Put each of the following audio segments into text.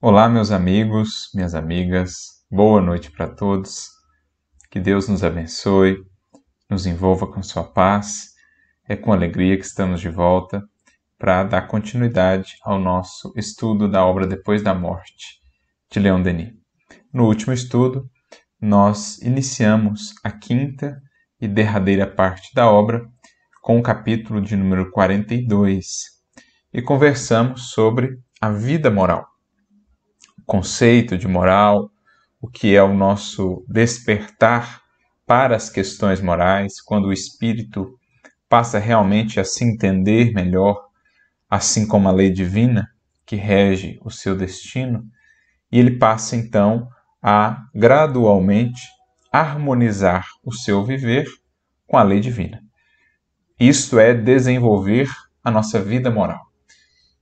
Olá, meus amigos, minhas amigas, boa noite para todos. Que Deus nos abençoe, nos envolva com sua paz. É com alegria que estamos de volta para dar continuidade ao nosso estudo da obra Depois da Morte, de Leon Denis. No último estudo, nós iniciamos a quinta e derradeira parte da obra com o capítulo de número 42 e conversamos sobre a vida moral. Conceito de moral, o que é o nosso despertar para as questões morais, quando o espírito passa realmente a se entender melhor, assim como a lei divina que rege o seu destino, e ele passa então a gradualmente harmonizar o seu viver com a lei divina. Isto é desenvolver a nossa vida moral.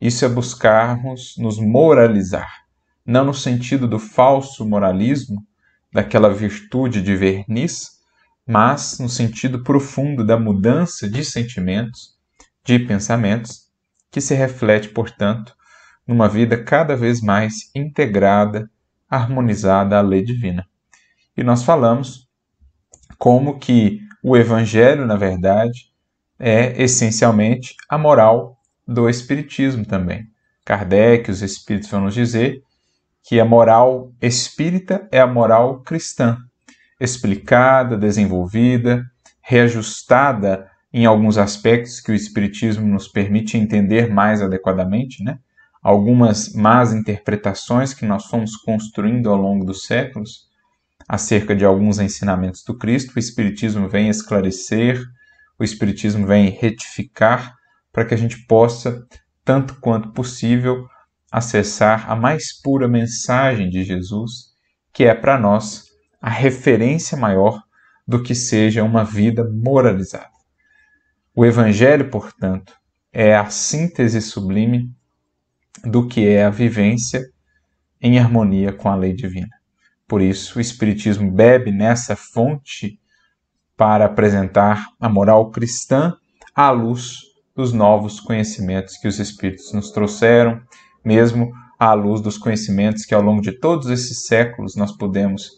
Isso é buscarmos nos moralizar. Não no sentido do falso moralismo, daquela virtude de verniz, mas no sentido profundo da mudança de sentimentos, de pensamentos, que se reflete, portanto, numa vida cada vez mais integrada, harmonizada à lei divina. E nós falamos como que o Evangelho, na verdade, é essencialmente a moral do Espiritismo também. Kardec e os Espíritos vão nos dizer que a moral espírita é a moral cristã, explicada, desenvolvida, reajustada em alguns aspectos que o Espiritismo nos permite entender mais adequadamente, né? Algumas más interpretações que nós fomos construindo ao longo dos séculos acerca de alguns ensinamentos do Cristo, o Espiritismo vem esclarecer, o Espiritismo vem retificar para que a gente possa, tanto quanto possível, acessar a mais pura mensagem de Jesus, que é para nós a referência maior do que seja uma vida moralizada. O Evangelho, portanto, é a síntese sublime do que é a vivência em harmonia com a lei divina. Por isso, o Espiritismo bebe nessa fonte para apresentar a moral cristã à luz dos novos conhecimentos que os Espíritos nos trouxeram, mesmo à luz dos conhecimentos que ao longo de todos esses séculos nós podemos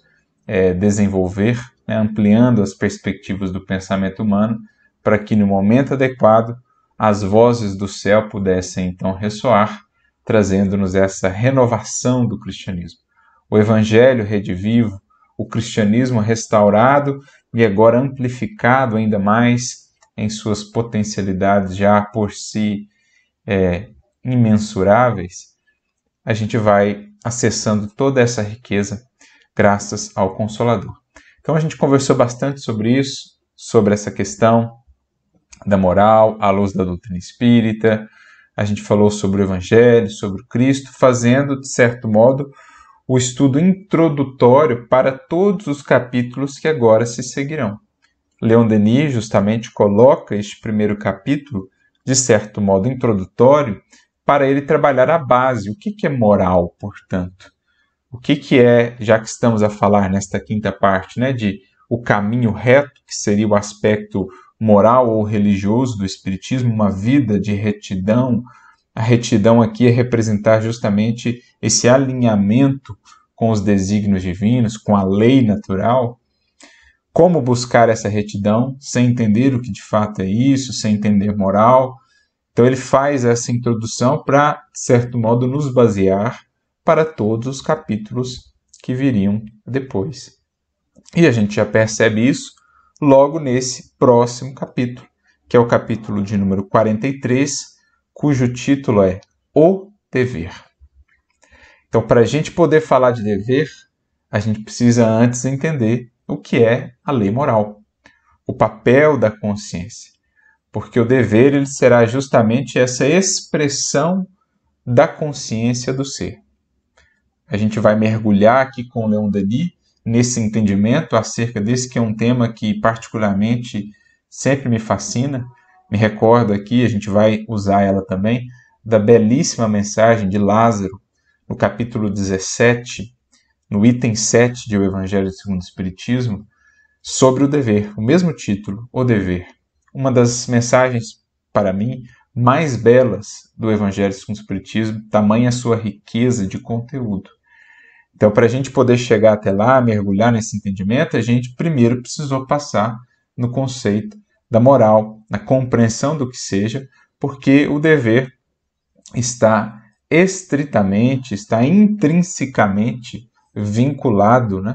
desenvolver, né, ampliando as perspectivas do pensamento humano, para que no momento adequado as vozes do céu pudessem então ressoar, trazendo-nos essa renovação do cristianismo. O Evangelho redivivo, o cristianismo restaurado e agora amplificado ainda mais em suas potencialidades já por si imensuráveis, a gente vai acessando toda essa riqueza graças ao Consolador. Então a gente conversou bastante sobre isso, sobre essa questão da moral à luz da doutrina espírita, a gente falou sobre o Evangelho, sobre o Cristo, fazendo, de certo modo, o estudo introdutório para todos os capítulos que agora se seguirão. Leon Denis justamente coloca este primeiro capítulo, de certo modo introdutório, para ele trabalhar a base. O que é moral, portanto? O que é, já que estamos a falar nesta quinta parte, né, de o caminho reto, que seria o aspecto moral ou religioso do Espiritismo, uma vida de retidão. A retidão aqui é representar justamente esse alinhamento com os desígnios divinos, com a lei natural. Como buscar essa retidão sem entender o que de fato é isso, sem entender moral? Então ele faz essa introdução para, de certo modo, nos basear para todos os capítulos que viriam depois. E a gente já percebe isso logo nesse próximo capítulo, que é o capítulo de número 43, cujo título é O Dever. Então, para a gente poder falar de dever, a gente precisa antes entender o que é a lei moral, o papel da consciência. Porque o dever ele será justamente essa expressão da consciência do ser. A gente vai mergulhar aqui com Leon Denis nesse entendimento acerca desse que é um tema que particularmente sempre me fascina. Me recordo aqui, a gente vai usar ela também, da belíssima mensagem de Lázaro, no capítulo 17, no item 7 de O Evangelho segundo o Espiritismo, sobre o dever, o mesmo título, O Dever. Uma das mensagens, para mim, mais belas do Evangelho segundo o Espiritismo, tamanha a sua riqueza de conteúdo. Então, para a gente poder chegar até lá, mergulhar nesse entendimento, a gente primeiro precisou passar no conceito da moral, na compreensão do que seja, porque o dever está estritamente, está intrinsecamente vinculado, né,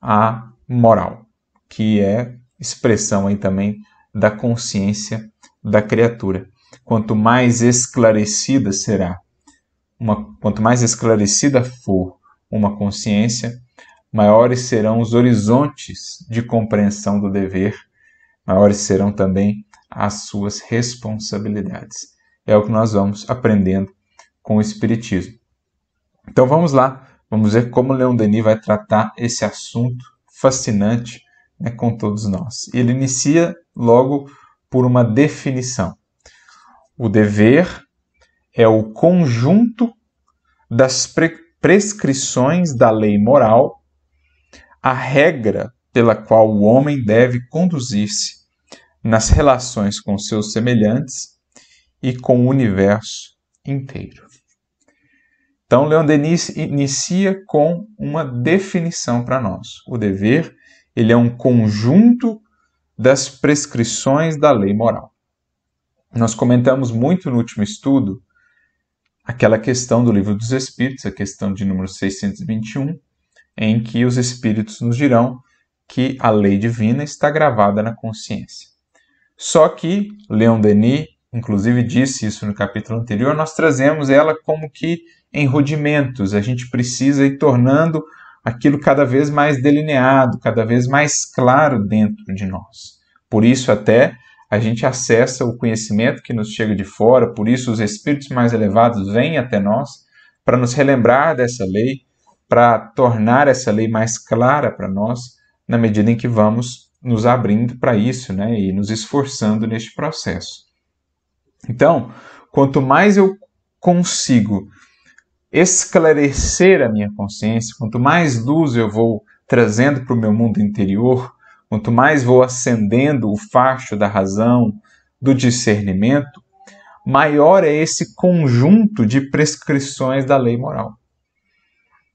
à moral, que é expressão aí também da consciência da criatura. Quanto mais esclarecida quanto mais esclarecida for uma consciência, maiores serão os horizontes de compreensão do dever, maiores serão também as suas responsabilidades. É o que nós vamos aprendendo com o Espiritismo. Então vamos lá, vamos ver como Leon Denis vai tratar esse assunto fascinante, né, com todos nós. Ele inicia logo por uma definição. O dever é o conjunto das prescrições da lei moral, a regra pela qual o homem deve conduzir-se nas relações com seus semelhantes e com o universo inteiro. Então, Leon Denis inicia com uma definição para nós. O dever, ele é um conjunto das prescrições da lei moral. Nós comentamos muito no último estudo aquela questão do Livro dos Espíritos, a questão de número 621, em que os Espíritos nos dirão que a lei divina está gravada na consciência. Só que Leon Denis, inclusive disse isso no capítulo anterior, nós trazemos ela como que em rudimentos. A gente precisa ir tornando aquilo cada vez mais delineado, cada vez mais claro dentro de nós. Por isso até a gente acessa o conhecimento que nos chega de fora, por isso os espíritos mais elevados vêm até nós para nos relembrar dessa lei, para tornar essa lei mais clara para nós, na medida em que vamos nos abrindo para isso, né, e nos esforçando neste processo. Então, quanto mais eu consigo esclarecer a minha consciência, quanto mais luz eu vou trazendo para o meu mundo interior, quanto mais vou acendendo o facho da razão, do discernimento, maior é esse conjunto de prescrições da lei moral.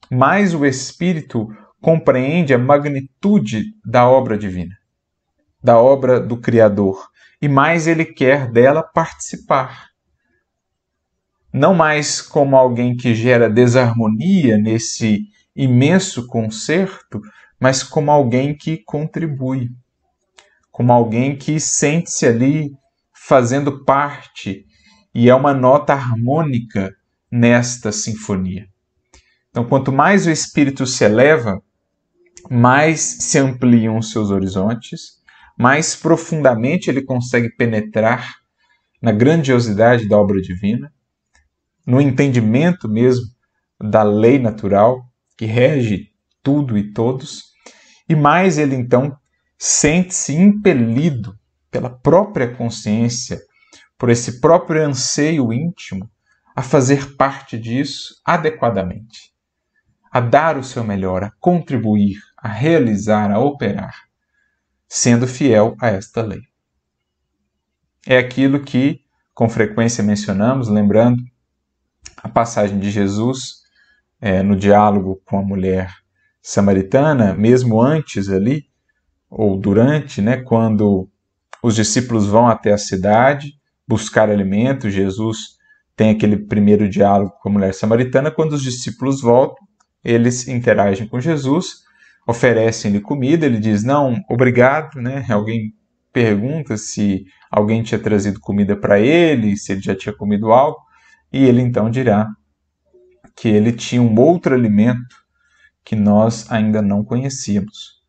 Mais o espírito compreende a magnitude da obra divina, da obra do Criador, e mais ele quer dela participar. Não mais como alguém que gera desarmonia nesse imenso concerto, mas como alguém que contribui, como alguém que sente-se ali fazendo parte e é uma nota harmônica nesta sinfonia. Então, quanto mais o espírito se eleva, mais se ampliam os seus horizontes, mais profundamente ele consegue penetrar na grandiosidade da obra divina, no entendimento mesmo da lei natural que rege tudo e todos, e mais ele então sente-se impelido pela própria consciência, por esse próprio anseio íntimo, a fazer parte disso adequadamente, a dar o seu melhor, a contribuir, a realizar, a operar, sendo fiel a esta lei. É aquilo que com frequência mencionamos, lembrando a passagem de Jesus no diálogo com a mulher samaritana, mesmo antes ali, ou durante, né, quando os discípulos vão até a cidade buscar alimento, Jesus tem aquele primeiro diálogo com a mulher samaritana. Quando os discípulos voltam, eles interagem com Jesus, oferecem-lhe comida, ele diz, não, obrigado, né? Alguém pergunta se alguém tinha trazido comida para ele, se ele já tinha comido algo, e ele então dirá que ele tinha um outro alimento que nós ainda não conhecíamos.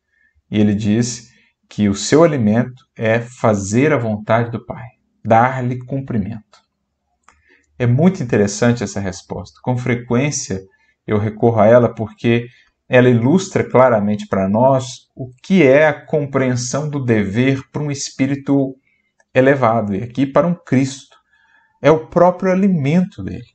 E ele diz que o seu alimento é fazer a vontade do Pai, dar-lhe cumprimento. É muito interessante essa resposta. Com frequência eu recorro a ela porque ela ilustra claramente para nós o que é a compreensão do dever para um espírito elevado, e aqui para um Cristo. É o próprio alimento dele.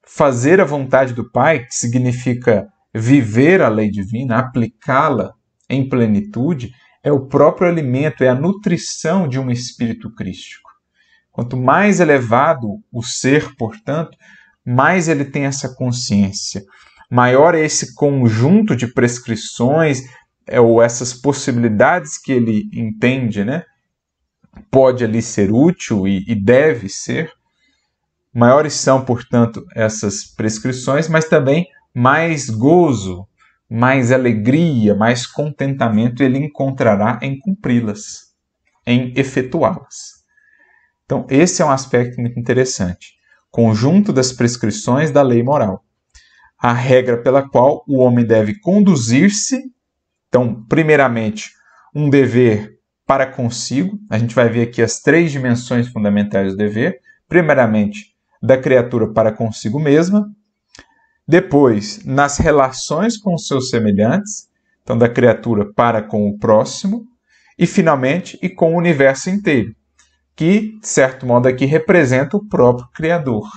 Fazer a vontade do Pai, que significa viver a lei divina, aplicá-la em plenitude, é o próprio alimento, é a nutrição de um espírito crístico. Quanto mais elevado o ser, portanto, mais ele tem essa consciência. Maior é esse conjunto de prescrições ou essas possibilidades que ele entende, né? Pode ali ser útil e deve ser. Maiores são, portanto, essas prescrições, mas também mais gozo, mais alegria, mais contentamento ele encontrará em cumpri-las, em efetuá-las. Então, esse é um aspecto muito interessante. Conjunto das prescrições da lei moral. A regra pela qual o homem deve conduzir-se. Então, primeiramente, um dever para consigo. A gente vai ver aqui as 3 dimensões fundamentais do dever. Primeiramente, da criatura para consigo mesma. Depois, nas relações com os seus semelhantes. Então, da criatura para com o próximo. E, finalmente, e com o universo inteiro, que, de certo modo, aqui representa o próprio Criador.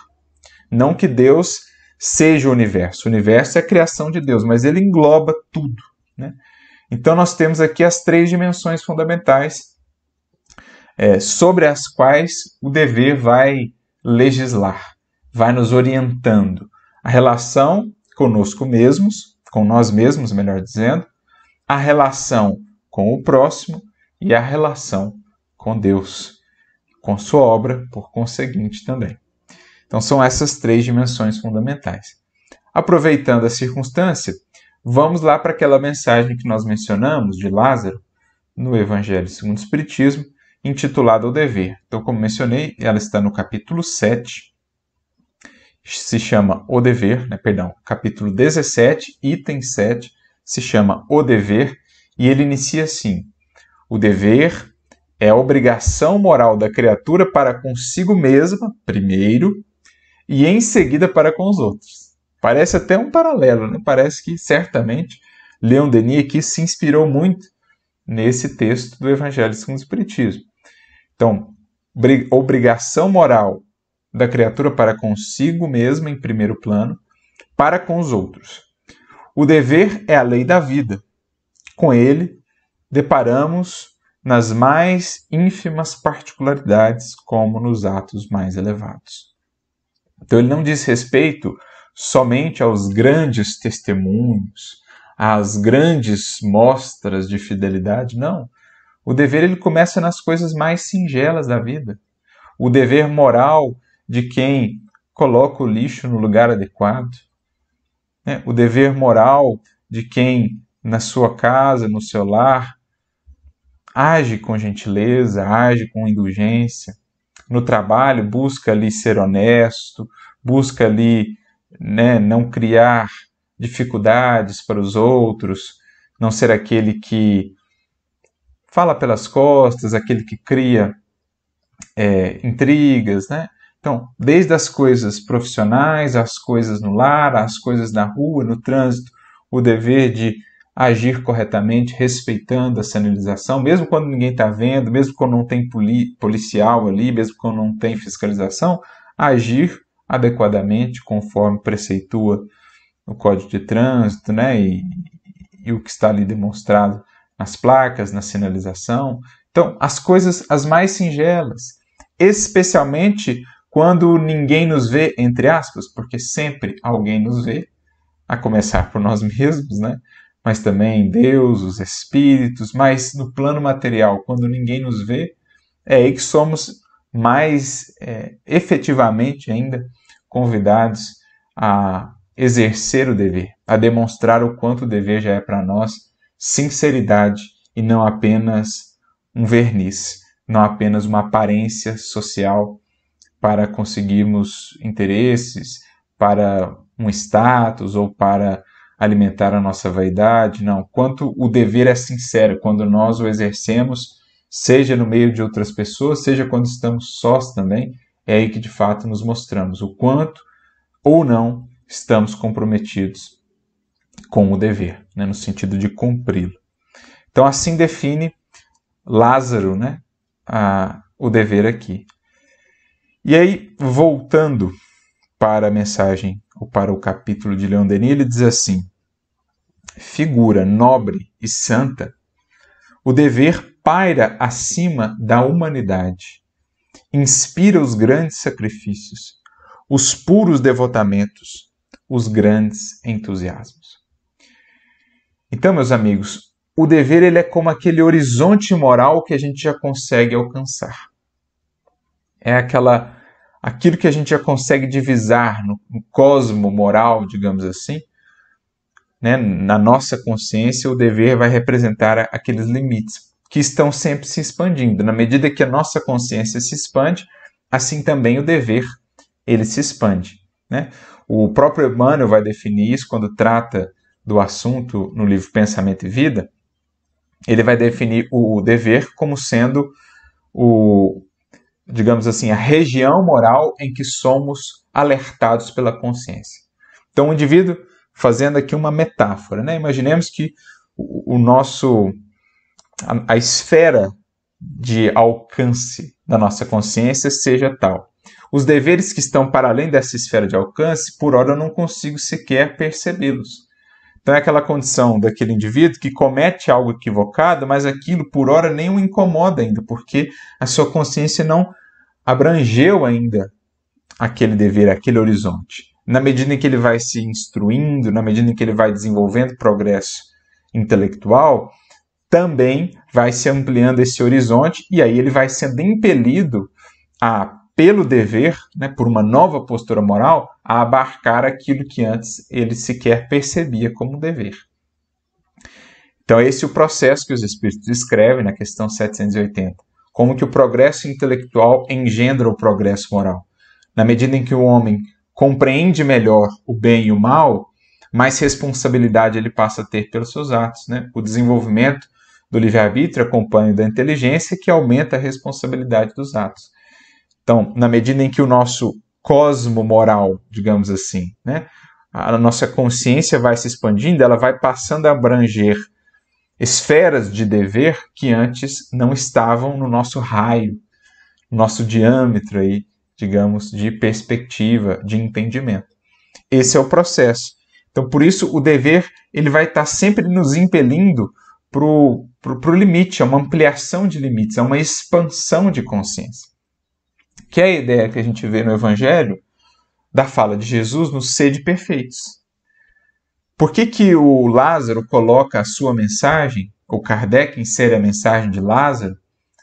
Não que Deus seja o universo é a criação de Deus, mas ele engloba tudo, né? Então nós temos aqui as 3 dimensões fundamentais sobre as quais o dever vai legislar, vai nos orientando. A relação conosco mesmos, com nós mesmos, melhor dizendo, a relação com o próximo e a relação com Deus, com sua obra, por conseguinte também. Então são essas 3 dimensões fundamentais. Aproveitando a circunstância, vamos lá para aquela mensagem que nós mencionamos de Lázaro no Evangelho segundo o Espiritismo, intitulada O Dever. Então, como mencionei, ela está no capítulo 7, se chama O Dever, capítulo 17, item 7, se chama O Dever, e ele inicia assim: o dever é a obrigação moral da criatura para consigo mesma, primeiro, e em seguida para com os outros. Parece até um paralelo, né? Parece que certamente Leon Denis aqui se inspirou muito nesse texto do Evangelho segundo o Espiritismo. Então, obrigação moral da criatura para consigo mesma em primeiro plano, para com os outros. O dever é a lei da vida. Com ele, deparamos nas mais ínfimas particularidades, como nos atos mais elevados. Então, ele não diz respeito somente aos grandes testemunhos, às grandes mostras de fidelidade, não. O dever ele começa nas coisas mais singelas da vida. O dever moral de quem coloca o lixo no lugar adequado. O dever moral de quem, na sua casa, no seu lar, age com gentileza, age com indulgência. No trabalho, busca ali ser honesto, busca ali não criar dificuldades para os outros, não ser aquele que fala pelas costas, aquele que cria intrigas, né? Então, desde as coisas profissionais, as coisas no lar, as coisas na rua, no trânsito, o dever de agir corretamente, respeitando a sinalização, mesmo quando ninguém está vendo, mesmo quando não tem policial ali, mesmo quando não tem fiscalização, agir adequadamente, conforme preceitua o Código de Trânsito, né? E o que está ali demonstrado nas placas, na sinalização. Então, as coisas as mais singelas, especialmente quando ninguém nos vê, entre aspas, porque sempre alguém nos vê, a começar por nós mesmos, né? Mas também Deus, os espíritos, mas no plano material, quando ninguém nos vê, é aí que somos mais efetivamente ainda convidados a exercer o dever, a demonstrar o quanto o dever já é para nós sinceridade e não apenas um verniz, não apenas uma aparência social para conseguirmos interesses, para um status ou para alimentar a nossa vaidade, não. Quanto o dever é sincero, quando nós o exercemos, seja no meio de outras pessoas, seja quando estamos sós também, é aí que de fato nos mostramos o quanto ou não estamos comprometidos com o dever, né, no sentido de cumpri-lo. Então assim define Lázaro, né, o dever aqui. E aí, voltando para a mensagem, ou para o capítulo de Leon Denis, ele diz assim: figura nobre e santa, o dever paira acima da humanidade, inspira os grandes sacrifícios, os puros devotamentos, os grandes entusiasmos. Então, meus amigos, o dever ele é como aquele horizonte moral que a gente já consegue alcançar. É aquilo que a gente já consegue divisar no cosmo moral, digamos assim. Né? Na nossa consciência, o dever vai representar aqueles limites que estão sempre se expandindo. Na medida que a nossa consciência se expande, assim também o dever ele se expande. Né? O próprio Emmanuel vai definir isso quando trata do assunto no livro Pensamento e Vida. Ele vai definir o dever como sendo digamos assim, a região moral em que somos alertados pela consciência. Então, o indivíduo, fazendo aqui uma metáfora, né? Imaginemos que a esfera de alcance da nossa consciência seja tal. Os deveres que estão para além dessa esfera de alcance, por hora eu não consigo sequer percebê-los. Então é aquela condição daquele indivíduo que comete algo equivocado, mas aquilo por hora nem o incomoda ainda, porque a sua consciência não abrangeu ainda aquele dever, aquele horizonte. Na medida em que ele vai se instruindo, na medida em que ele vai desenvolvendo progresso intelectual, também vai se ampliando esse horizonte e aí ele vai sendo impelido pelo dever, né, por uma nova postura moral, a abarcar aquilo que antes ele sequer percebia como dever. Então esse é o processo que os Espíritos descrevem na questão 780. Como que o progresso intelectual engendra o progresso moral. Na medida em que o homem compreende melhor o bem e o mal, mais responsabilidade ele passa a ter pelos seus atos. Né? O desenvolvimento do livre-arbítrio acompanha da inteligência, que aumenta a responsabilidade dos atos. Então, na medida em que o nosso cosmo moral, digamos assim, né, a nossa consciência vai se expandindo, ela vai passando a abranger esferas de dever que antes não estavam no nosso raio, no nosso diâmetro, aí, digamos, de perspectiva, de entendimento. Esse é o processo. Então, por isso, o dever ele vai estar sempre nos impelindo para o limite, a uma ampliação de limites, a uma expansão de consciência. Que é a ideia que a gente vê no Evangelho da fala de Jesus no sede perfeitos. Por que o Lázaro coloca a sua mensagem, ou Kardec insere a mensagem de Lázaro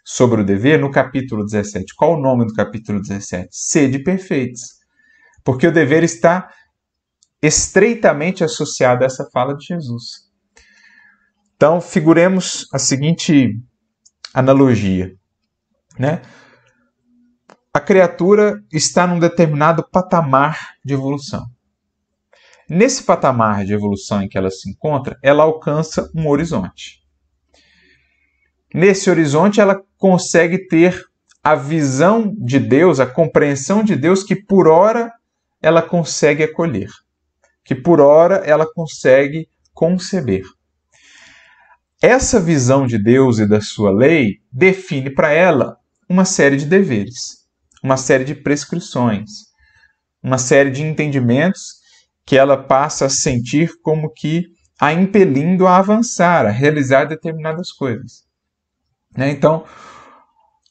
sobre o dever no capítulo 17? Qual o nome do capítulo 17? Sede perfeitos. Porque o dever está estreitamente associado a essa fala de Jesus. Então, figuremos a seguinte analogia, né? A criatura está num determinado patamar de evolução. Nesse patamar de evolução em que ela se encontra, ela alcança um horizonte. Nesse horizonte, ela consegue ter a visão de Deus, a compreensão de Deus que por hora ela consegue acolher, que por hora ela consegue conceber. Essa visão de Deus e da sua lei define para ela uma série de deveres, uma série de prescrições, uma série de entendimentos que ela passa a sentir como que a impelindo a avançar, a realizar determinadas coisas. Então,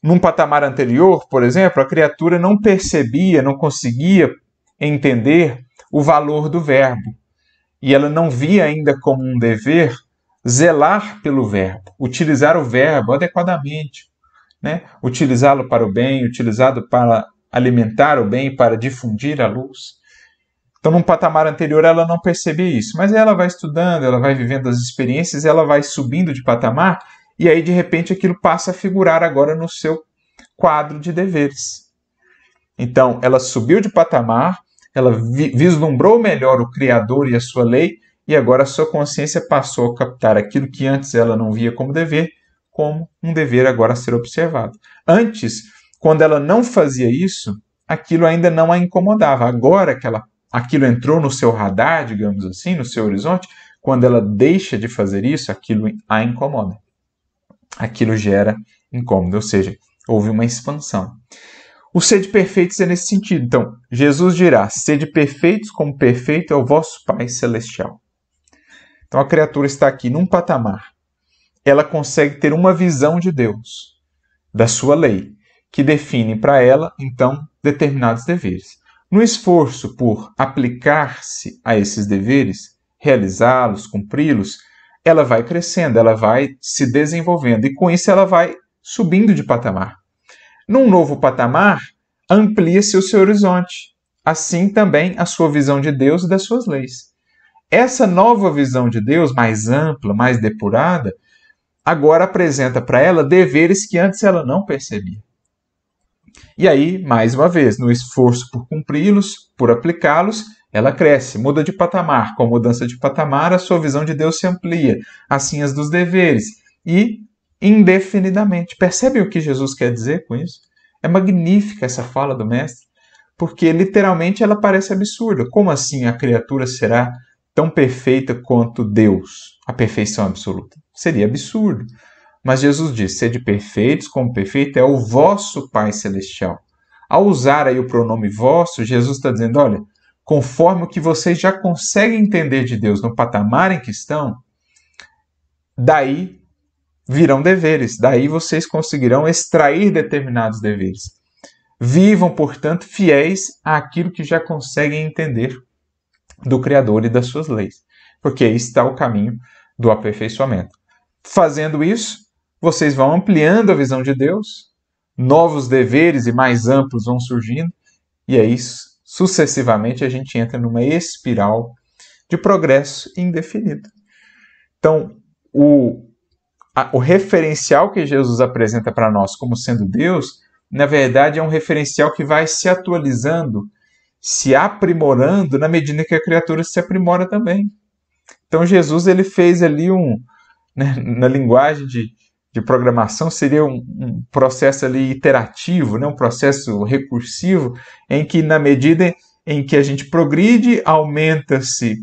num patamar anterior, por exemplo, a criatura não percebia, não conseguia entender o valor do verbo. E ela não via ainda como um dever zelar pelo verbo, utilizar o verbo adequadamente, né? Utilizá-lo para o bem, utilizá-lo para alimentar o bem, para difundir a luz. Então, num patamar anterior, ela não percebia isso. Mas ela vai estudando, ela vai vivendo as experiências, ela vai subindo de patamar, e aí, de repente, aquilo passa a figurar agora no seu quadro de deveres. Então, ela subiu de patamar, ela vislumbrou melhor o Criador e a sua lei, e agora a sua consciência passou a captar aquilo que antes ela não via como um dever agora a ser observado. Antes, quando ela não fazia isso, aquilo ainda não a incomodava. Agora que aquilo entrou no seu radar, digamos assim, no seu horizonte, quando ela deixa de fazer isso, aquilo a incomoda. Aquilo gera incômodo, ou seja, houve uma expansão. O sede perfeitos é nesse sentido. Então, Jesus dirá, sede perfeitos como perfeito é o vosso Pai Celestial. Então, a criatura está aqui num patamar. Ela consegue ter uma visão de Deus, da sua lei, que definem para ela, então, determinados deveres. No esforço por aplicar-se a esses deveres, realizá-los, cumpri-los, ela vai crescendo, ela vai se desenvolvendo e com isso ela vai subindo de patamar. Num novo patamar, amplia-se o seu horizonte, assim também a sua visão de Deus e das suas leis. Essa nova visão de Deus, mais ampla, mais depurada, agora apresenta para ela deveres que antes ela não percebia. E aí, mais uma vez, no esforço por cumpri-los, por aplicá-los, ela cresce, muda de patamar. Com a mudança de patamar, a sua visão de Deus se amplia, assim as dos deveres, e indefinidamente. Percebem o que Jesus quer dizer com isso? É magnífica essa fala do Mestre, porque literalmente ela parece absurda. Como assim a criatura será tão perfeita quanto Deus, a perfeição absoluta? Seria absurdo. Mas Jesus diz, sede perfeitos, como perfeito é o vosso Pai Celestial. Ao usar aí o pronome vosso, Jesus está dizendo, olha, conforme o que vocês já conseguem entender de Deus no patamar em que estão, daí virão deveres, daí vocês conseguirão extrair determinados deveres. Vivam, portanto, fiéis àquilo que já conseguem entender do Criador e das suas leis, porque aí está o caminho do aperfeiçoamento. Fazendo isso, vocês vão ampliando a visão de Deus, novos deveres e mais amplos vão surgindo, e aí, sucessivamente, a gente entra numa espiral de progresso indefinido. Então, o referencial que Jesus apresenta para nós como sendo Deus, na verdade, é um referencial que vai se atualizando, se aprimorando na medida que a criatura se aprimora também. Então, Jesus ele fez ali na linguagem de programação, seria um processo ali iterativo, um processo recursivo, em que na medida em que a gente progride, aumenta-se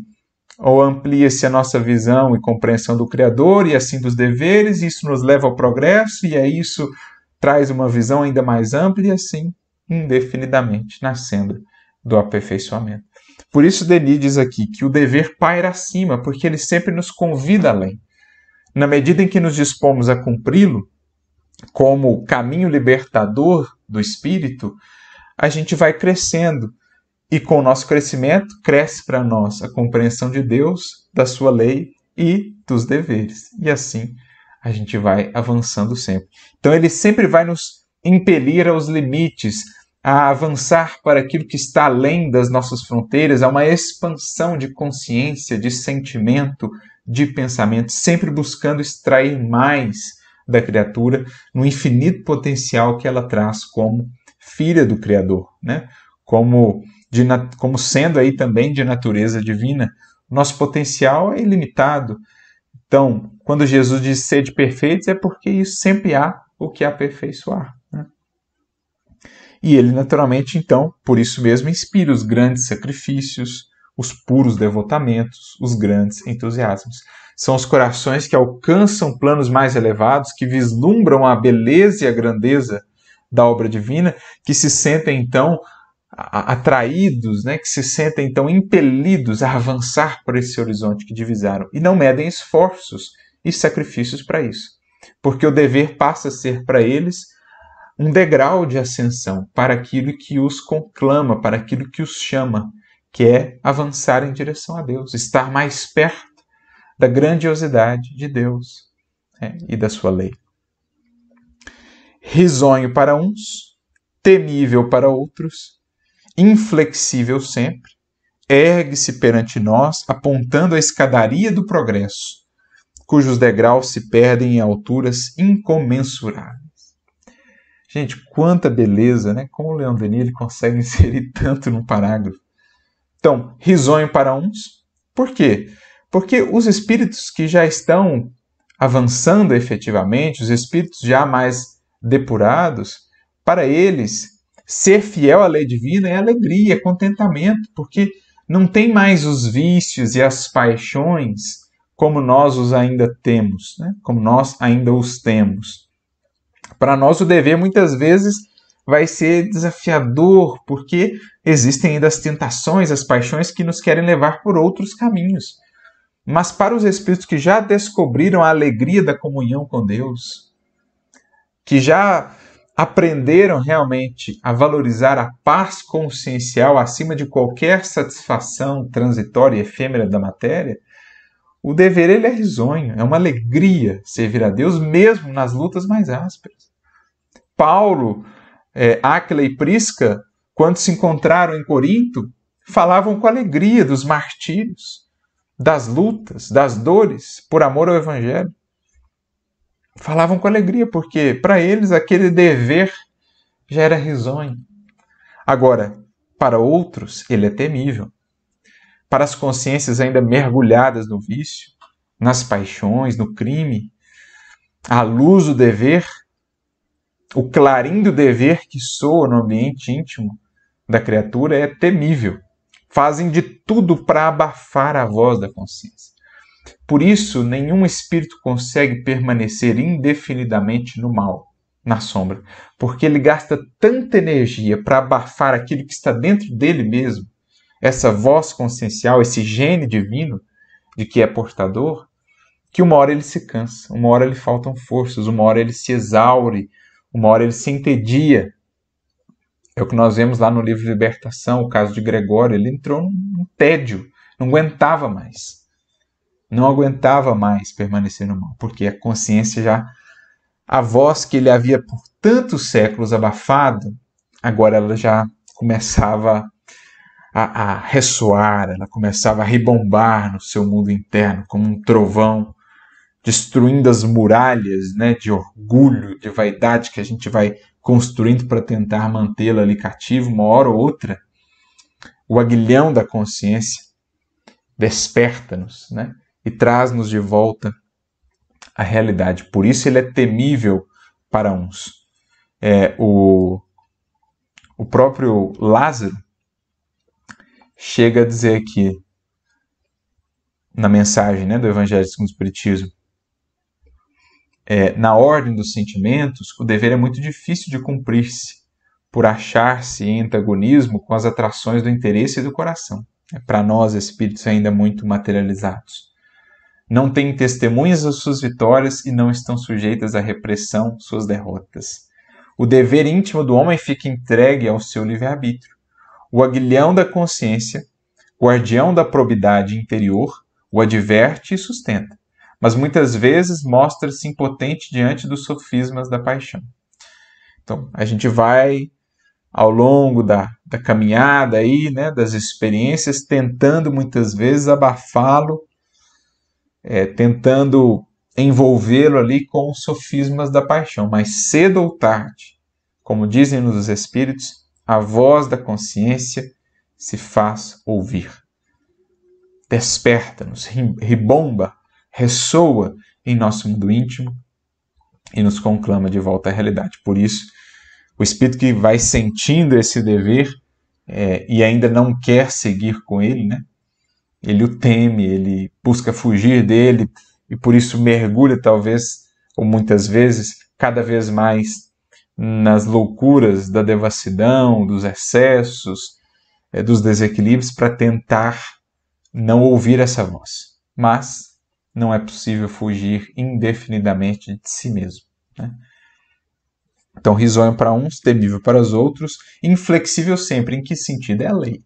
ou amplia-se a nossa visão e compreensão do Criador e assim dos deveres, e isso nos leva ao progresso, e aí isso traz uma visão ainda mais ampla e assim indefinidamente, nascendo do aperfeiçoamento. Por isso Denis diz aqui que o dever paira acima, porque ele sempre nos convida além. Na medida em que nos dispomos a cumpri-lo, como caminho libertador do espírito, a gente vai crescendo. E com o nosso crescimento, cresce para nós a compreensão de Deus, da sua lei e dos deveres. E assim a gente vai avançando sempre. Então ele sempre vai nos impelir aos limites, a avançar para aquilo que está além das nossas fronteiras, a uma expansão de consciência, de sentimento, de pensamento, sempre buscando extrair mais da criatura no infinito potencial que ela traz como filha do Criador, como sendo aí também de natureza divina. Nosso potencial é ilimitado. Então, quando Jesus diz sede perfeitos, é porque isso sempre há o que aperfeiçoar. E ele, naturalmente, então, por isso mesmo, inspira os grandes sacrifícios, os puros devotamentos, os grandes entusiasmos. São os corações que alcançam planos mais elevados, que vislumbram a beleza e a grandeza da obra divina, que se sentem, então, atraídos, que se sentem, então, impelidos a avançar por esse horizonte que divisaram. E não medem esforços e sacrifícios para isso. Porque o dever passa a ser para eles um degrau de ascensão para aquilo que os conclama, para aquilo que os chama, que é avançar em direção a Deus, estar mais perto da grandiosidade de Deus e da sua lei. Risonho para uns, temível para outros, inflexível sempre, ergue-se perante nós, apontando a escadaria do progresso, cujos degraus se perdem em alturas incomensuráveis. Gente, quanta beleza, Como o Leon Denis ele consegue inserir tanto num parágrafo. Então, risonho para uns. Por quê? Porque os espíritos que já estão avançando efetivamente, os espíritos já mais depurados, para eles, ser fiel à lei divina é alegria, é contentamento, porque não tem mais os vícios e as paixões como nós os ainda temos, como nós ainda os temos. Para nós o dever muitas vezes vai ser desafiador, porque existem ainda as tentações, as paixões que nos querem levar por outros caminhos. Mas para os espíritos que já descobriram a alegria da comunhão com Deus, que já aprenderam realmente a valorizar a paz consciencial acima de qualquer satisfação transitória e efêmera da matéria, o dever ele é risonho, é uma alegria servir a Deus mesmo nas lutas mais ásperas. Paulo, Áquila e Prisca, quando se encontraram em Corinto, falavam com alegria dos martírios, das lutas, das dores, por amor ao Evangelho. Falavam com alegria, porque para eles aquele dever já era risonho. Agora, para outros, ele é temível. Para as consciências ainda mergulhadas no vício, nas paixões, no crime, a luz do dever, o clarim do dever que soa no ambiente íntimo da criatura é temível. Fazem de tudo para abafar a voz da consciência. Por isso, nenhum espírito consegue permanecer indefinidamente no mal, na sombra, porque ele gasta tanta energia para abafar aquilo que está dentro dele mesmo, essa voz consciencial, esse gene divino de que é portador, que uma hora ele se cansa, uma hora lhe faltam forças, uma hora ele se exaure, uma hora ele se entedia. É o que nós vemos lá no livro de Libertação, o caso de Gregório. Ele entrou num tédio, não aguentava mais. Não aguentava mais permanecer no mal, porque a consciência já, a voz que ele havia por tantos séculos abafado, agora ela já começava a ressoar, ela começava a ribombar no seu mundo interno, como um trovão, destruindo as muralhas, né, de orgulho, de vaidade que a gente vai construindo para tentar mantê-la ali cativo, uma hora ou outra. O aguilhão da consciência desperta-nos, né, e traz-nos de volta à realidade. Por isso ele é temível para uns. O próprio Lázaro chega a dizer aqui, na mensagem, né, do Evangelho segundo o Espiritismo, na ordem dos sentimentos, o dever é muito difícil de cumprir-se, por achar-se em antagonismo com as atrações do interesse e do coração. Para nós, espíritos ainda muito materializados. Não têm testemunhas das suas vitórias e não estão sujeitas à repressão suas derrotas. O dever íntimo do homem fica entregue ao seu livre-arbítrio. O aguilhão da consciência, o guardião da probidade interior, o adverte e sustenta, mas muitas vezes mostra-se impotente diante dos sofismas da paixão. Então, a gente vai, ao longo da caminhada aí, né, das experiências, tentando muitas vezes abafá-lo, tentando envolvê-lo ali com os sofismas da paixão. Mas cedo ou tarde, como dizem-nos os Espíritos, a voz da consciência se faz ouvir. Desperta-nos, ribomba, ressoa em nosso mundo íntimo e nos conclama de volta à realidade. Por isso, o espírito que vai sentindo esse dever e ainda não quer seguir com ele, né? Ele o teme, ele busca fugir dele e por isso mergulha talvez, ou muitas vezes, cada vez mais nas loucuras da devassidão, dos excessos, dos desequilíbrios para tentar não ouvir essa voz. Mas não é possível fugir indefinidamente de si mesmo, né? Então, risonho para uns, temível para os outros, inflexível sempre. Em que sentido? É a lei.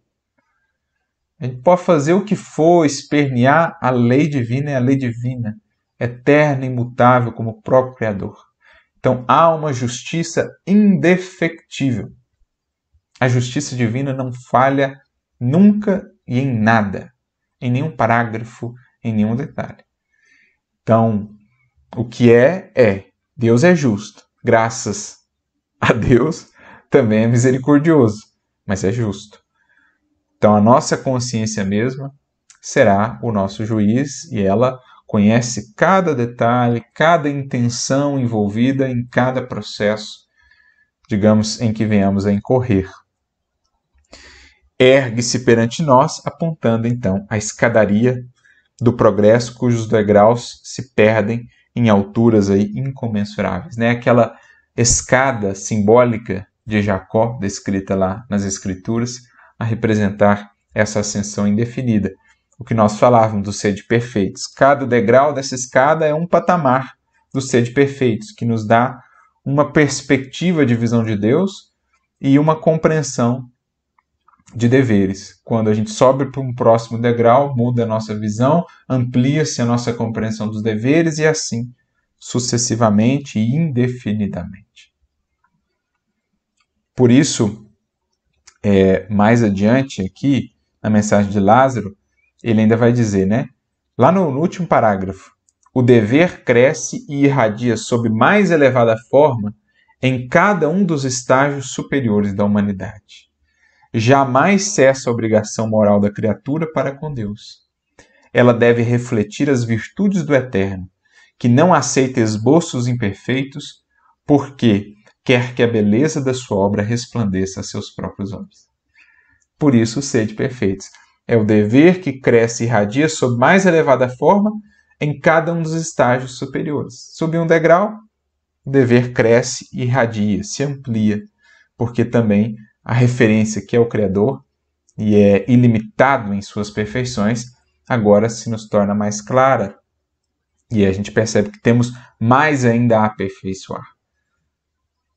A gente pode fazer o que for, espernear, a lei divina é a lei divina, eterna e imutável como o próprio Criador. Então, há uma justiça indefectível. A justiça divina não falha nunca e em nada, em nenhum parágrafo, em nenhum detalhe. Então, o que é, Deus é justo. Graças a Deus, também é misericordioso, mas é justo. Então, a nossa consciência mesma será o nosso juiz e ela conhece cada detalhe, cada intenção envolvida em cada processo, digamos, em que venhamos a incorrer. Ergue-se perante nós, apontando então a escadaria do progresso, cujos degraus se perdem em alturas aí incomensuráveis, né? Aquela escada simbólica de Jacó, descrita lá nas Escrituras, a representar essa ascensão indefinida. O que nós falávamos do ser de perfeitos. Cada degrau dessa escada é um patamar do ser de perfeitos, que nos dá uma perspectiva de visão de Deus e uma compreensão de deveres. Quando a gente sobe para um próximo degrau, muda a nossa visão, amplia-se a nossa compreensão dos deveres e assim sucessivamente e indefinidamente. Por isso, mais adiante aqui, na mensagem de Lázaro, ele ainda vai dizer, né? Lá no último parágrafo, o dever cresce e irradia sob mais elevada forma em cada um dos estágios superiores da humanidade. Jamais cessa a obrigação moral da criatura para com Deus. Ela deve refletir as virtudes do Eterno, que não aceita esboços imperfeitos, porque quer que a beleza da sua obra resplandeça a seus próprios olhos. Por isso, sede perfeitos. É o dever que cresce e irradia sob mais elevada forma em cada um dos estágios superiores. Sob um degrau, o dever cresce e irradia, se amplia, porque também a referência que é o Criador e é ilimitado em suas perfeições, agora se nos torna mais clara. E a gente percebe que temos mais ainda a aperfeiçoar.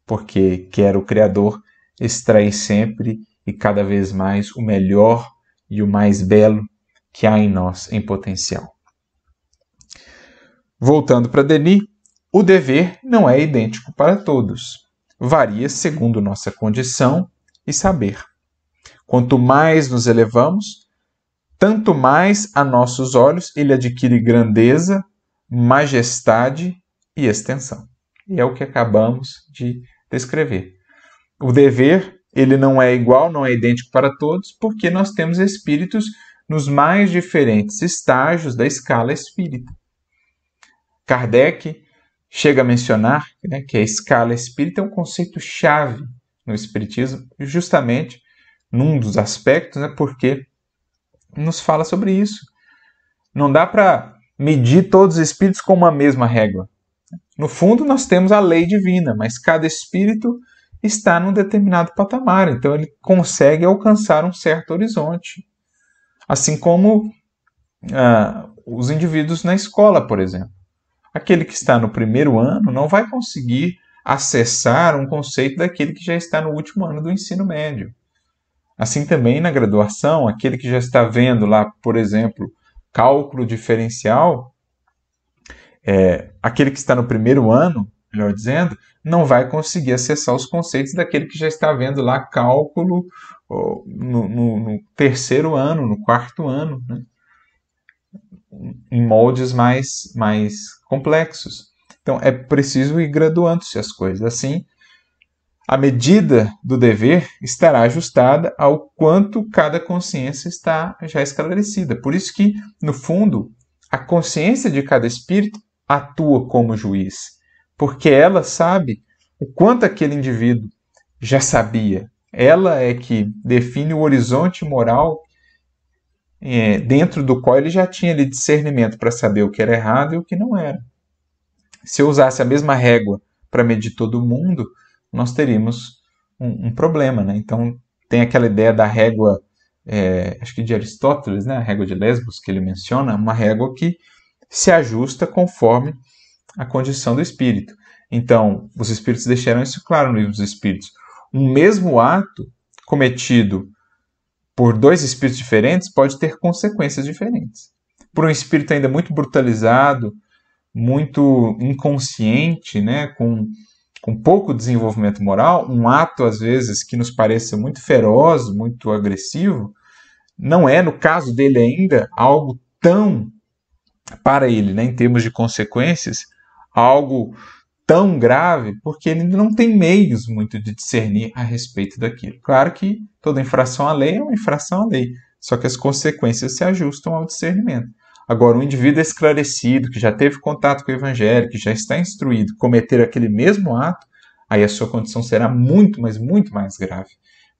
Porque quer o Criador extrair sempre e cada vez mais o melhor e o mais belo que há em nós em potencial. Voltando para Denis, o dever não é idêntico para todos. Varia segundo nossa condição e saber. Quanto mais nos elevamos, tanto mais a nossos olhos ele adquire grandeza, majestade e extensão. E é o que acabamos de descrever. O dever, ele não é igual, não é idêntico para todos, porque nós temos espíritos nos mais diferentes estágios da escala espírita. Kardec chega a mencionar, né, que a escala espírita é um conceito-chave no espiritismo, justamente num dos aspectos, né, porque nos fala sobre isso. Não dá para medir todos os espíritos com uma mesma régua. No fundo, nós temos a lei divina, mas cada espírito está num determinado patamar, então ele consegue alcançar um certo horizonte. Assim como os indivíduos na escola, por exemplo. Aquele que está no primeiro ano não vai conseguir acessar um conceito daquele que já está no último ano do ensino médio. Assim também na graduação, aquele que já está vendo lá, por exemplo, cálculo diferencial, aquele que está no primeiro ano, melhor dizendo, não vai conseguir acessar os conceitos daquele que já está vendo lá cálculo no terceiro ano, no quarto ano, né? Em moldes mais complexos. Então, é preciso ir graduando-se as coisas. Assim, a medida do dever estará ajustada ao quanto cada consciência está já esclarecida. Por isso que, no fundo, a consciência de cada espírito atua como juiz, porque ela sabe o quanto aquele indivíduo já sabia. Ela é que define o horizonte moral dentro do qual ele já tinha ali discernimento para saber o que era errado e o que não era. Se eu usasse a mesma régua para medir todo mundo, nós teríamos um problema, né? Então, tem aquela ideia da régua, acho que de Aristóteles, né? A régua de Lesbos, que ele menciona, uma régua que se ajusta conforme a condição do espírito. Então, os espíritos deixaram isso claro no livro dos Espíritos. Um mesmo ato cometido por dois espíritos diferentes pode ter consequências diferentes. Por um espírito ainda muito brutalizado, muito inconsciente, né, com pouco desenvolvimento moral, um ato, às vezes, que nos pareça muito feroz, muito agressivo, não é, no caso dele ainda, algo tão, para ele, né, em termos de consequências, algo tão grave, porque ele não tem meios muito de discernir a respeito daquilo. Claro que toda infração à lei é uma infração à lei, só que as consequências se ajustam ao discernimento. Agora, um indivíduo esclarecido, que já teve contato com o evangelho, que já está instruído, cometer aquele mesmo ato, aí a sua condição será muito, mas muito mais grave,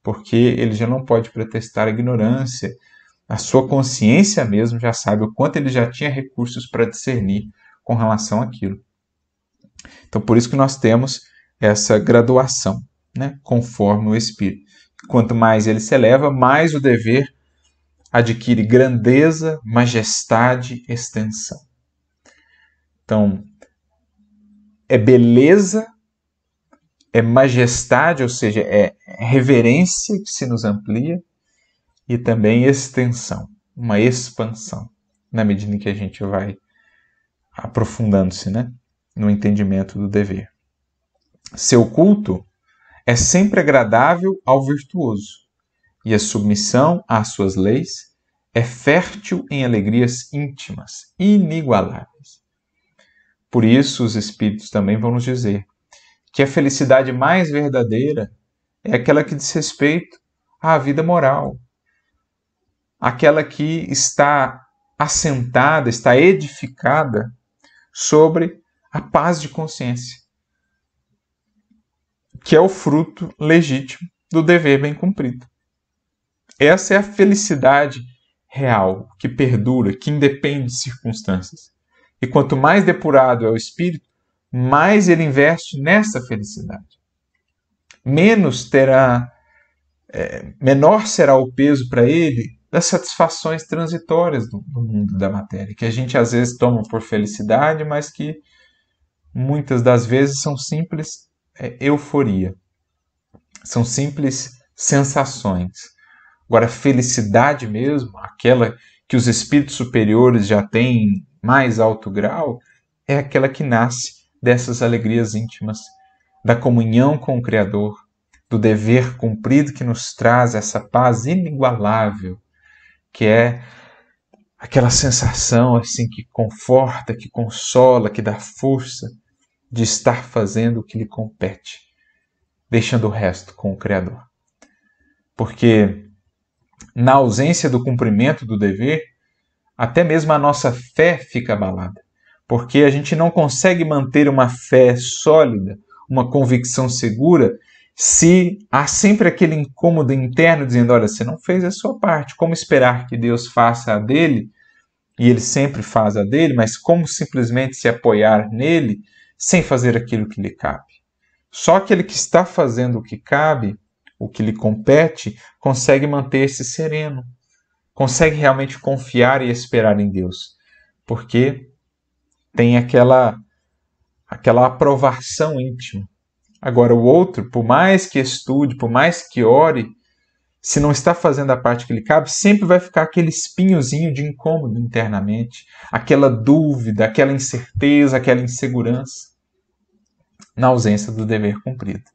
porque ele já não pode pretextar a ignorância, a sua consciência mesmo já sabe o quanto ele já tinha recursos para discernir com relação àquilo. Então, por isso que nós temos essa graduação, né, conforme o espírito. Quanto mais ele se eleva, mais o dever adquire grandeza, majestade, extensão. Então, é beleza é majestade, ou seja, é reverência que se nos amplia, e também extensão, uma expansão, na medida em que a gente vai aprofundando-se, né, no entendimento do dever. Seu culto é sempre agradável ao virtuoso, e a submissão às suas leis é fértil em alegrias íntimas, inigualáveis. Por isso, os Espíritos também vão nos dizer que a felicidade mais verdadeira é aquela que diz respeito à vida moral, aquela que está assentada, está edificada sobre a paz de consciência, que é o fruto legítimo do dever bem cumprido. Essa é a felicidade real, que perdura, que independe de circunstâncias. E quanto mais depurado é o espírito, mais ele investe nessa felicidade. Menor será o peso para ele das satisfações transitórias do mundo da matéria, que a gente às vezes toma por felicidade, mas que muitas das vezes são simples euforia, são simples sensações. Agora, a felicidade mesmo, aquela que os espíritos superiores já têm em mais alto grau, é aquela que nasce dessas alegrias íntimas, da comunhão com o Criador, do dever cumprido que nos traz essa paz inigualável, que é aquela sensação assim que conforta, que consola, que dá força de estar fazendo o que lhe compete, deixando o resto com o Criador. Porque na ausência do cumprimento do dever, até mesmo a nossa fé fica abalada, porque a gente não consegue manter uma fé sólida, uma convicção segura, se há sempre aquele incômodo interno dizendo, olha, você não fez a sua parte, como esperar que Deus faça a dele? E ele sempre faz a dele, mas como simplesmente se apoiar nele sem fazer aquilo que lhe cabe? Só aquele que está fazendo o que cabe, o que lhe compete, consegue manter-se sereno, consegue realmente confiar e esperar em Deus, porque tem aquela aprovação íntima. Agora, o outro, por mais que estude, por mais que ore, se não está fazendo a parte que lhe cabe, sempre vai ficar aquele espinhozinho de incômodo internamente, aquela dúvida, aquela incerteza, aquela insegurança, na ausência do dever cumprido.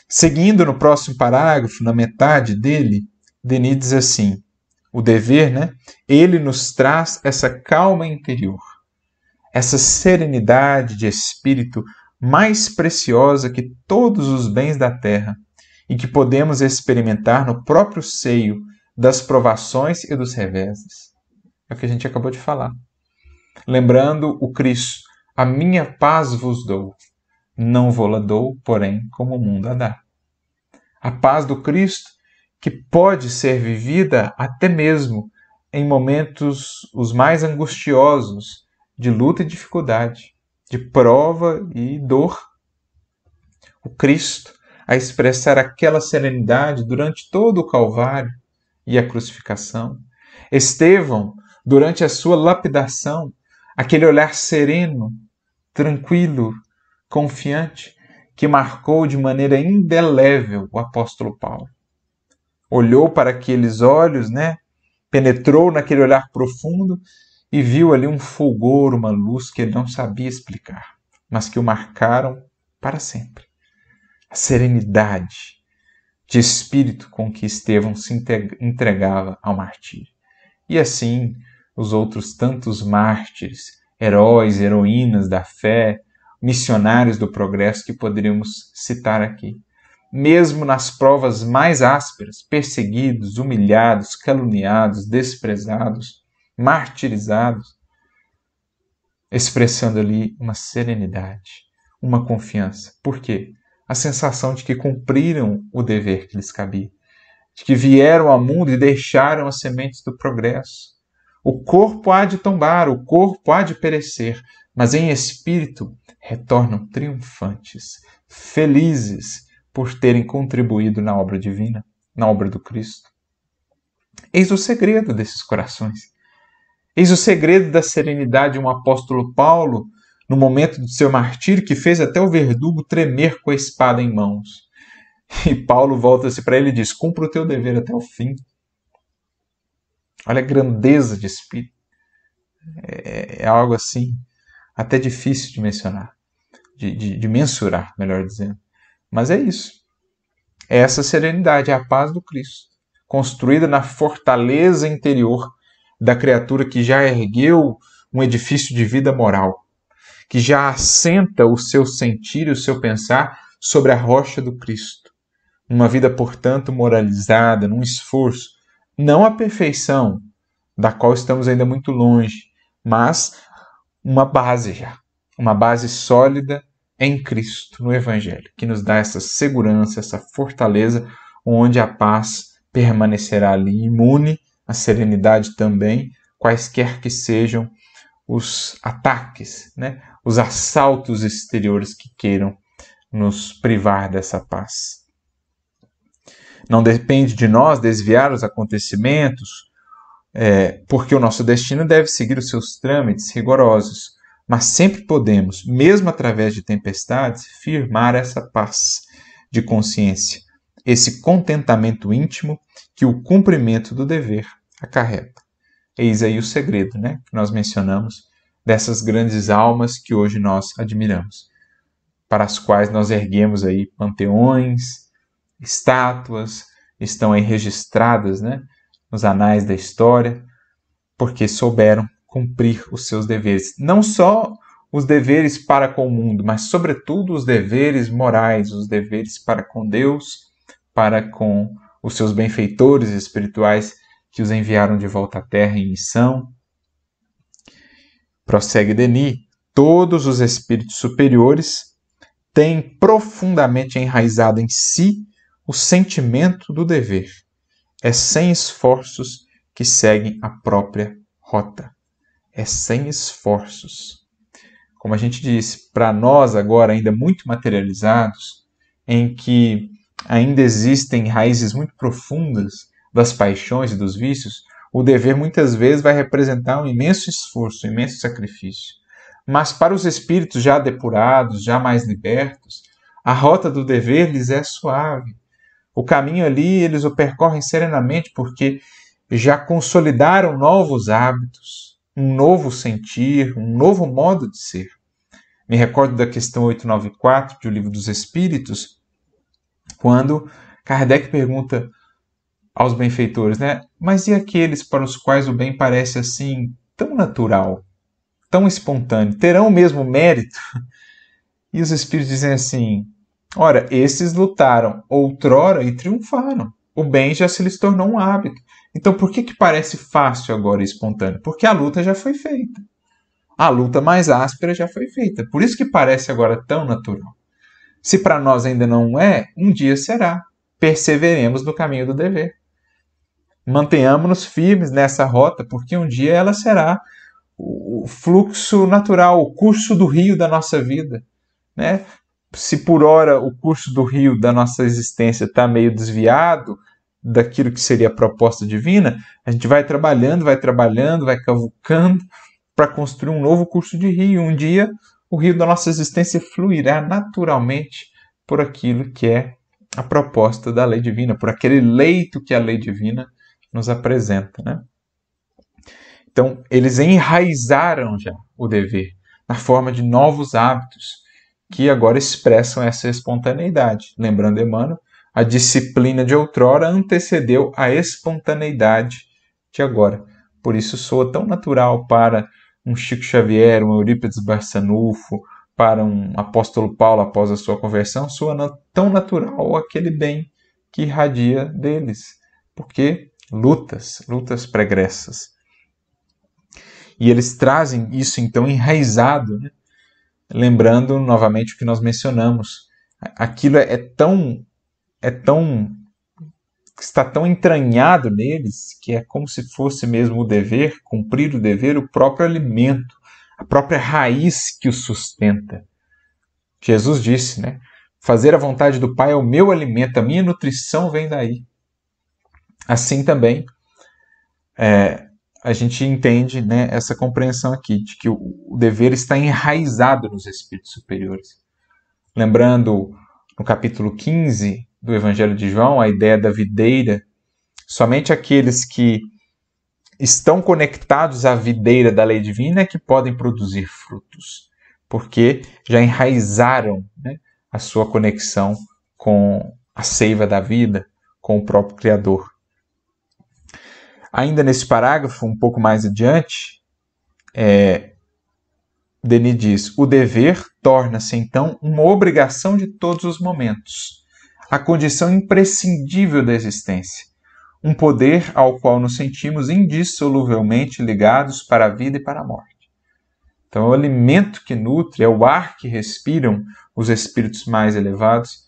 Seguindo no próximo parágrafo, na metade dele, Denis diz assim, o dever, né? Ele nos traz essa calma interior, essa serenidade de espírito mais preciosa que todos os bens da terra e que podemos experimentar no próprio seio das provações e dos reveses. É o que a gente acabou de falar. Lembrando o Cristo, a minha paz vos dou, não vou-la dou, porém, como o mundo a dá. A paz do Cristo que pode ser vivida até mesmo em momentos os mais angustiosos de luta e dificuldade, de prova e dor. O Cristo a expressar aquela serenidade durante todo o Calvário e a crucificação. Estevão, durante a sua lapidação, aquele olhar sereno, tranquilo, confiante, que marcou de maneira indelével o apóstolo Paulo. Olhou para aqueles olhos, né? Penetrou naquele olhar profundo e viu ali um fulgor, uma luz que ele não sabia explicar, mas que o marcaram para sempre. A serenidade de espírito com que Estevão se entregava ao martírio. E assim, os outros tantos mártires, heróis, heroínas da fé, missionários do progresso que poderíamos citar aqui. Mesmo nas provas mais ásperas, perseguidos, humilhados, caluniados, desprezados, martirizados, expressando ali uma serenidade, uma confiança. Por quê? A sensação de que cumpriram o dever que lhes cabia, de que vieram ao mundo e deixaram as sementes do progresso. O corpo há de tombar, o corpo há de perecer, mas em espírito retornam triunfantes, felizes por terem contribuído na obra divina, na obra do Cristo. Eis o segredo desses corações. Eis o segredo da serenidade de um apóstolo Paulo no momento do seu martírio, que fez até o verdugo tremer com a espada em mãos. E Paulo volta-se para ele e diz: cumpra o teu dever até o fim. Olha a grandeza de espírito. É algo assim, até difícil de mencionar, de mensurar, melhor dizendo. Mas é isso. É essa serenidade, é a paz do Cristo, construída na fortaleza interior da criatura que já ergueu um edifício de vida moral, que já assenta o seu sentir e o seu pensar sobre a rocha do Cristo. Uma vida, portanto, moralizada, num esforço, não a perfeição, da qual estamos ainda muito longe, mas uma base já, uma base sólida em Cristo, no Evangelho, que nos dá essa segurança, essa fortaleza, onde a paz permanecerá ali imune, a serenidade também, quaisquer que sejam os ataques, né? Os assaltos exteriores que queiram nos privar dessa paz. Não depende de nós desviar os acontecimentos, porque o nosso destino deve seguir os seus trâmites rigorosos, mas sempre podemos, mesmo através de tempestades, firmar essa paz de consciência, esse contentamento íntimo que o cumprimento do dever acarreta. Eis aí o segredo, né, que nós mencionamos, dessas grandes almas que hoje nós admiramos, para as quais nós erguemos aí panteões, estátuas, estão aí registradas, né, nos anais da história, porque souberam cumprir os seus deveres. Não só os deveres para com o mundo, mas sobretudo os deveres morais, os deveres para com Deus, para com os seus benfeitores espirituais que os enviaram de volta à Terra em missão. Prossegue Denis, todos os espíritos superiores têm profundamente enraizado em si o sentimento do dever. É sem esforços que seguem a própria rota. É sem esforços. Como a gente disse, para nós agora ainda muito materializados, em que ainda existem raízes muito profundas das paixões e dos vícios, o dever muitas vezes vai representar um imenso esforço, um imenso sacrifício. Mas para os espíritos já depurados, já mais libertos, a rota do dever lhes é suave. O caminho ali eles o percorrem serenamente porque já consolidaram novos hábitos, um novo sentir, um novo modo de ser. Me recordo da questão 894 de O Livro dos Espíritos, quando Kardec pergunta aos benfeitores, né? Mas e aqueles para os quais o bem parece assim tão natural, tão espontâneo, terão o mesmo mérito? E os espíritos dizem assim: ora, esses lutaram outrora e triunfaram. O bem já se lhes tornou um hábito. Então por que parece fácil agora e espontâneo? Porque a luta já foi feita. A luta mais áspera já foi feita. Por isso que parece agora tão natural. Se para nós ainda não é, um dia será. Perseveremos no caminho do dever. Mantenhamos-nos firmes nessa rota, porque um dia ela será o fluxo natural, o curso do rio da nossa vida, né? Se por ora o curso do rio da nossa existência está meio desviado daquilo que seria a proposta divina, a gente vai trabalhando, vai cavucando para construir um novo curso de rio. Um dia o rio da nossa existência fluirá naturalmente por aquilo que é a proposta da lei divina, por aquele leito que a lei divina nos apresenta, né? Então, eles enraizaram já o dever na forma de novos hábitos que agora expressam essa espontaneidade. Lembrando Emmanuel, a disciplina de outrora antecedeu a espontaneidade de agora. Por isso soa tão natural para um Chico Xavier, um Eurípides Barçanufo, para um apóstolo Paulo após a sua conversão, soa tão natural aquele bem que irradia deles. Porque lutas pregressas. E eles trazem isso então enraizado, né? Lembrando novamente o que nós mencionamos. Aquilo está tão entranhado neles que é como se fosse mesmo o dever, cumprir o dever, o próprio alimento, a própria raiz que o sustenta. Jesus disse, né? Fazer a vontade do Pai é o meu alimento, a minha nutrição vem daí. Assim também, a gente entende, né, essa compreensão aqui, de que o dever está enraizado nos espíritos superiores. Lembrando, no capítulo 15 do Evangelho de João, a ideia da videira, somente aqueles que estão conectados à videira da lei divina é que podem produzir frutos, porque já enraizaram, né, a sua conexão com a seiva da vida, com o próprio Criador. Ainda nesse parágrafo, um pouco mais adiante, Denis diz: o dever torna-se então uma obrigação de todos os momentos, a condição imprescindível da existência, um poder ao qual nos sentimos indissoluvelmente ligados para a vida e para a morte. Então, é o alimento que nutre, é o ar que respiram os espíritos mais elevados.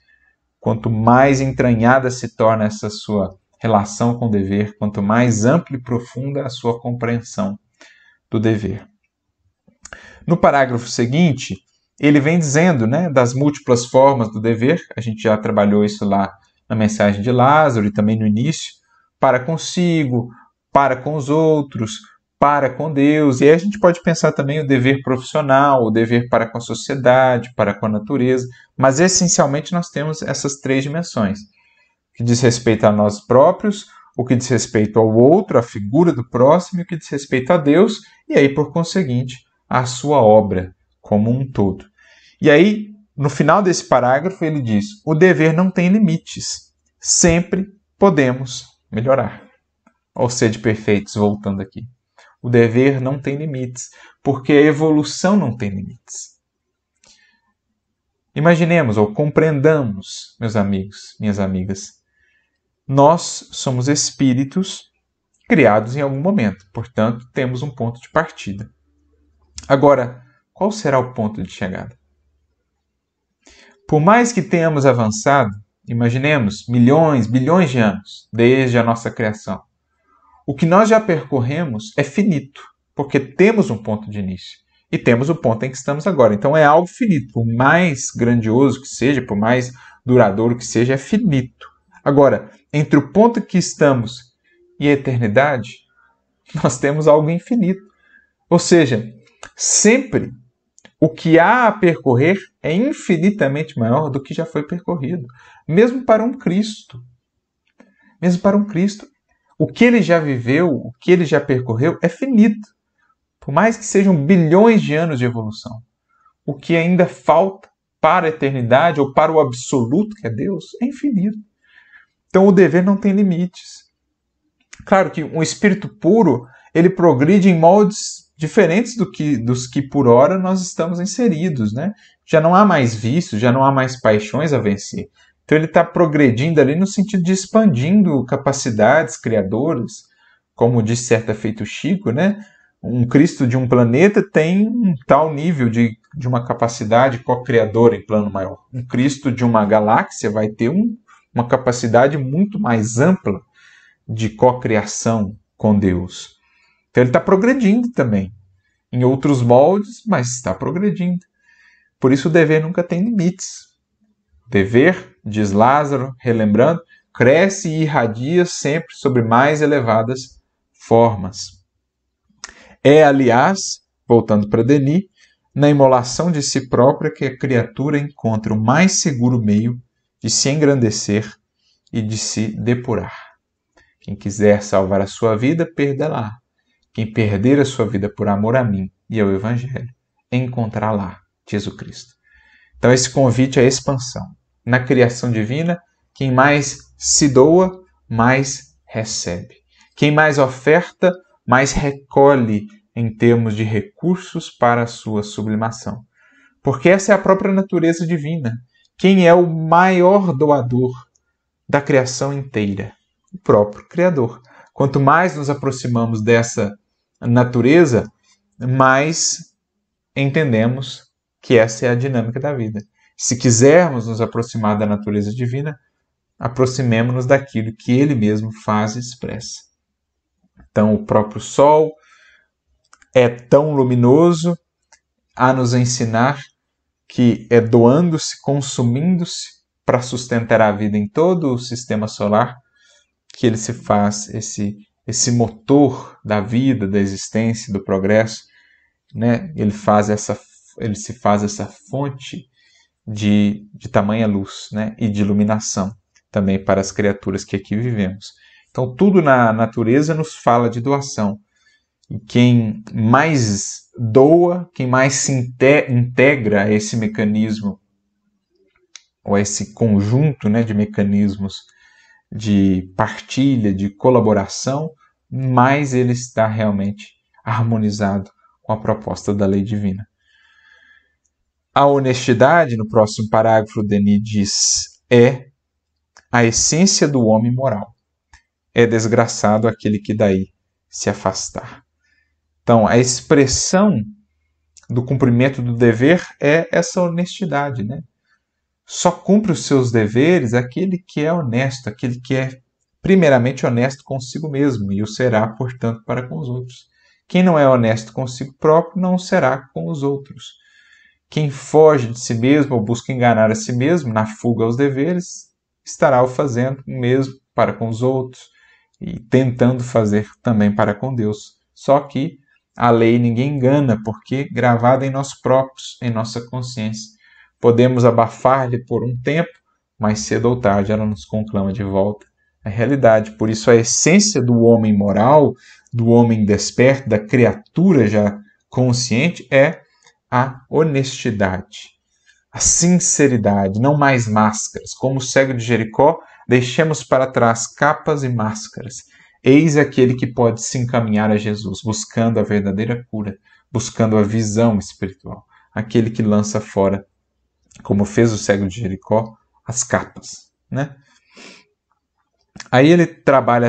Quanto mais entranhada se torna essa sua relação com o dever, quanto mais ampla e profunda a sua compreensão do dever. No parágrafo seguinte, ele vem dizendo, né, das múltiplas formas do dever, a gente já trabalhou isso lá na mensagem de Lázaro e também no início, para consigo, para com os outros, para com Deus, e aí a gente pode pensar também o dever profissional, o dever para com a sociedade, para com a natureza, mas essencialmente nós temos essas três dimensões, que diz respeito a nós próprios, o que diz respeito ao outro, a figura do próximo, e o que diz respeito a Deus, e aí, por conseguinte, a sua obra como um todo. E aí, no final desse parágrafo, ele diz: o dever não tem limites, sempre podemos melhorar. Ou sede perfeitos, voltando aqui. O dever não tem limites, porque a evolução não tem limites. Imaginemos ou compreendamos, meus amigos, minhas amigas, nós somos espíritos criados em algum momento, portanto, temos um ponto de partida. Agora, qual será o ponto de chegada? Por mais que tenhamos avançado, imaginemos milhões, bilhões de anos desde a nossa criação, o que nós já percorremos é finito, porque temos um ponto de início e temos o ponto em que estamos agora. Então é algo finito, por mais grandioso que seja, por mais duradouro que seja, é finito. Agora, entre o ponto que estamos e a eternidade, nós temos algo infinito. Ou seja, sempre o que há a percorrer é infinitamente maior do que já foi percorrido. Mesmo para um Cristo. Mesmo para um Cristo. O que ele já viveu, o que ele já percorreu é finito. Por mais que sejam bilhões de anos de evolução. O que ainda falta para a eternidade ou para o absoluto, que é Deus, é infinito. Então o dever não tem limites. Claro que um espírito puro, ele progride em moldes diferentes dos que por hora nós estamos inseridos, né? Já não há mais vícios, já não há mais paixões a vencer. Então ele está progredindo ali no sentido de expandindo capacidades criadoras, como diz certa feita o Chico, né? Um Cristo de um planeta tem um tal nível de uma capacidade co-criadora em plano maior. Um Cristo de uma galáxia vai ter uma capacidade muito mais ampla de co-criação com Deus. Então ele está progredindo também. Em outros moldes, mas está progredindo. Por isso o dever nunca tem limites. O dever, diz Lázaro, relembrando, cresce e irradia sempre sobre mais elevadas formas. É, aliás, voltando para Denis, na imolação de si própria que a criatura encontra o mais seguro meio de se engrandecer e de se depurar. Quem quiser salvar a sua vida, perdê-la. Quem perder a sua vida por amor a mim e ao Evangelho, encontrá-la, Jesus Cristo. Então esse convite é a expansão. Na criação divina, quem mais se doa, mais recebe. Quem mais oferta, mais recolhe em termos de recursos para a sua sublimação. Porque essa é a própria natureza divina. Quem é o maior doador da criação inteira? O próprio Criador. Quanto mais nos aproximamos dessa natureza, mais entendemos que essa é a dinâmica da vida. Se quisermos nos aproximar da natureza divina, aproximemo-nos daquilo que ele mesmo faz e expressa. Então, o próprio Sol é tão luminoso a nos ensinar que é doando-se, consumindo-se para sustentar a vida em todo o sistema solar, que ele se faz esse esse motor da vida, da existência, do progresso, né? Ele se faz essa fonte de tamanha luz, né? E de iluminação também para as criaturas que aqui vivemos. Então, tudo na natureza nos fala de doação. E quem mais doa, quem mais se integra a esse mecanismo, ou a esse conjunto, né, de mecanismos de partilha, de colaboração, mais ele está realmente harmonizado com a proposta da lei divina. A honestidade, no próximo parágrafo, Denis diz, é a essência do homem moral. É desgraçado aquele que daí se afastar. Então, a expressão do cumprimento do dever é essa honestidade, né? Só cumpre os seus deveres aquele que é honesto, aquele que é primeiramente honesto consigo mesmo, e o será, portanto, para com os outros. Quem não é honesto consigo próprio não será com os outros. Quem foge de si mesmo ou busca enganar a si mesmo na fuga aos deveres, estará o fazendo mesmo para com os outros e tentando fazer também para com Deus. Só que a lei ninguém engana, porque gravada em nós próprios, em nossa consciência. Podemos abafar-lhe por um tempo, mas cedo ou tarde ela nos conclama de volta à realidade. Por isso a essência do homem moral, do homem desperto, da criatura já consciente, é a honestidade, a sinceridade, não mais máscaras. Como o cego de Jericó, deixemos para trás capas e máscaras. Eis aquele que pode se encaminhar a Jesus, buscando a verdadeira cura, buscando a visão espiritual. Aquele que lança fora, como fez o cego de Jericó, as capas, né? Aí ele trabalha